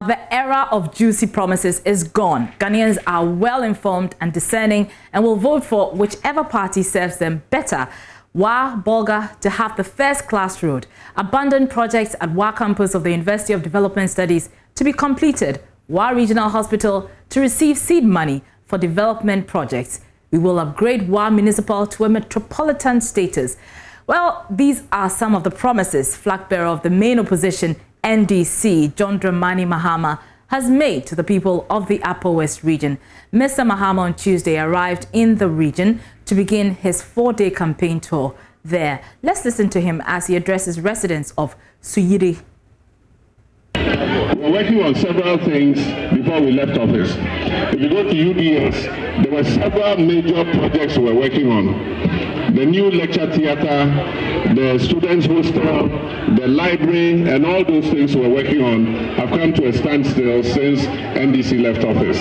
The era of juicy promises is gone. Ghanaians are well informed and discerning and will vote for whichever party serves them better. WA Bolga to have the first-class road, abandoned projects at WA campus of the University of Development Studies to be completed, WA Regional Hospital to receive seed money for development projects. We will upgrade WA Municipal to a metropolitan status. Well, these are some of the promises flag bearer of the main opposition, NDC, John Dramani Mahama, has made to the people of the Upper West region. Mr. Mahama on Tuesday arrived in the region to begin his 4-day campaign tour there. Let's listen to him as he addresses residents of Suyiri. We're working on several things before we left office. If you go to UDS, there were several major projects we're working on. The new lecture theater, the students' hostel, the library, and all those things we're working on have come to a standstill since NDC left office.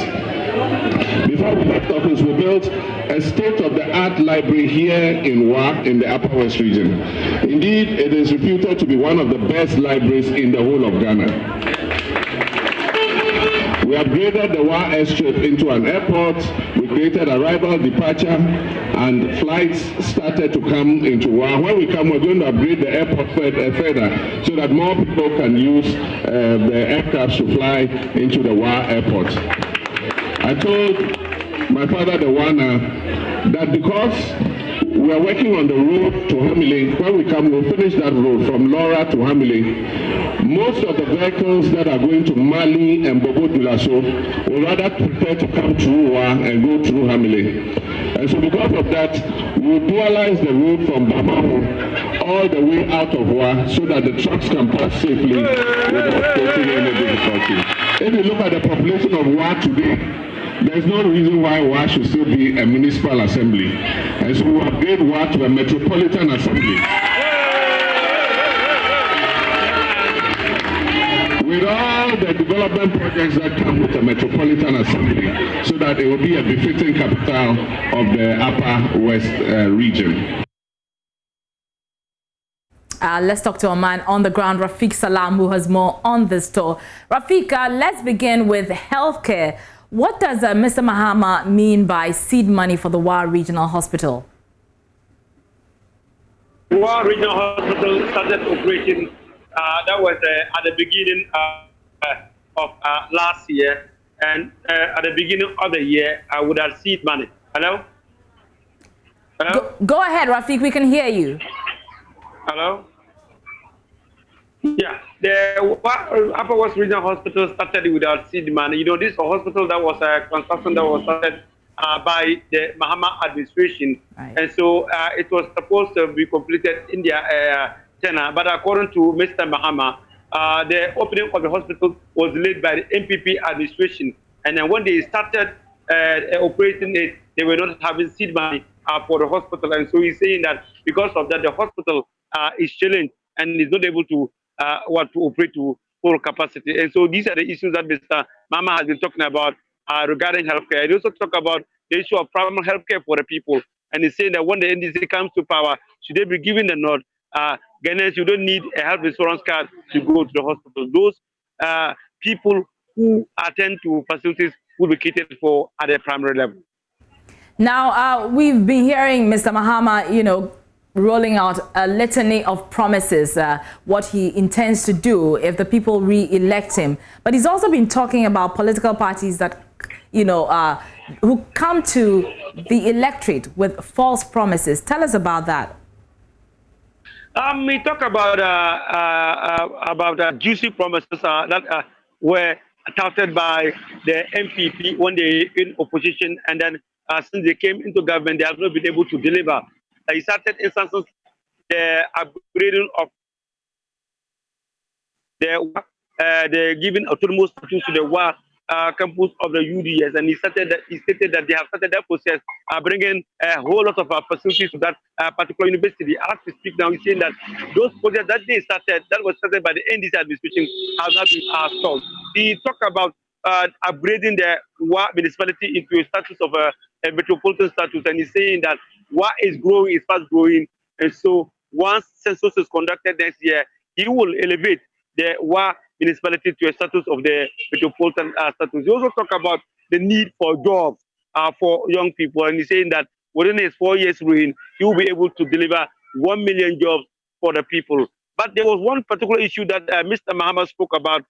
Before we left office, we built a state-of-the-art library here in WA in the Upper West region. Indeed, it is reputed to be one of the best libraries in the whole of Ghana. We upgraded the WA airstrip into an airport. We created arrival, departure, and flights started to come into WA. When we come, we're going to upgrade the airport further so that more people can use the aircraft to fly into the WA airport. I told my father, the Wana, that because we are working on the road to Hamile, when we come, we'll finish that road from Laura to Hamile. Most of the vehicles that are going to Mali and Bobo Dulaso will rather prefer to come through WA and go through Hamile. And so because of that, we'll dualize the road from Mahama all the way out of WA so that the trucks can pass safely without facing any difficulty. If you look at the population of WA today, there's no reason why WA should still be a municipal assembly. And so we'll upgrade WA to a metropolitan assembly. With all the development projects that come with the Metropolitan Assembly, so that it will be a befitting capital of the Upper West region. Let's talk to a man on the ground, Rafiq Salam, who has more on this tour. Rafiq, let's begin with healthcare. What does Mr. Mahama mean by seed money for the WA Regional Hospital? WA Regional Hospital started operating. That was at the beginning of last year, and at the beginning of the year, I would have seed money. Hello? Hello? Go ahead, Rafiq, we can hear you. Hello? Yeah, the Upper West Regional Hospital started without seed money. You know, this is a hospital that was a construction that was started by the Mahama administration. Right. And so it was supposed to be completed in their tenure. But according to Mr. Mahama, the opening of the hospital was led by the MPP administration. And then when they started operating it, they were not having seed money for the hospital. And so he's saying that because of that, the hospital is challenged and is not able to operate to full capacity. And so these are the issues that Mr. Mahama has been talking about regarding healthcare. He also talked about the issue of primary healthcare for the people. And he's saying that when the NDC comes to power, should they be given the nod? Ghanaians, you don't need a health insurance card to go to the hospital. Those people who attend to facilities will be catered for at a primary level. Now, we've been hearing Mr. Mahama, rolling out a litany of promises, what he intends to do if the people re-elect him. But he's also been talking about political parties that, who come to the electorate with false promises. Tell us about that. We talk about juicy promises that were touted by the MPP when they in opposition, and then since they came into government, they have not been able to deliver. In certain instances, the upgrading of the giving autonomous status to the WA campus of the UDS, and he stated that they have started that process, bringing a whole lot of facilities to that particular university. As we speak now, he's saying that those projects that they started, that was started by the NDC administration, have not been stalled. He talked about upgrading the WA municipality into a status of a metropolitan status, and he's saying that WA is growing, is fast growing, and so once census is conducted next year, he will elevate the Wa municipality to a status of the metropolitan status. He also talked about the need for jobs for young people, and he's saying that within his 4 years reign, he will be able to deliver 1 million jobs for the people. But there was one particular issue that Mr. Mahama spoke about,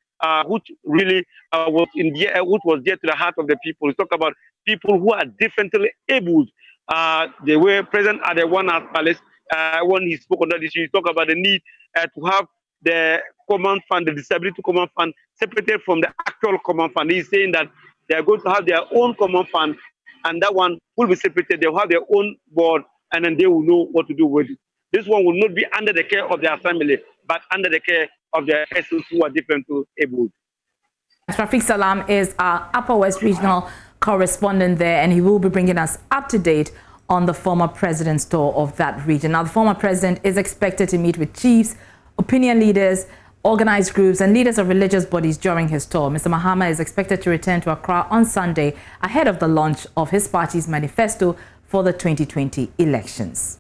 which really which was dear to the heart of the people. He talked about people who are differently abled. They were present at the One House Palace when he spoke on that issue. He talked about the need to have the common fund, the disability common fund, separated from the actual common fund. He's saying that they are going to have their own common fund, and that one will be separated. They'll have their own board, and then they will know what to do with it. This one will not be under the care of their family, but under the care of their persons who are differently able. Rafiq Salam is our Upper West Regional correspondent there, and he will be bringing us up to date on the former president's tour of that region. Now, the former president is expected to meet with chiefs, opinion leaders, organized groups, and leaders of religious bodies during his tour. Mr. Mahama is expected to return to Accra on Sunday ahead of the launch of his party's manifesto for the 2020 elections.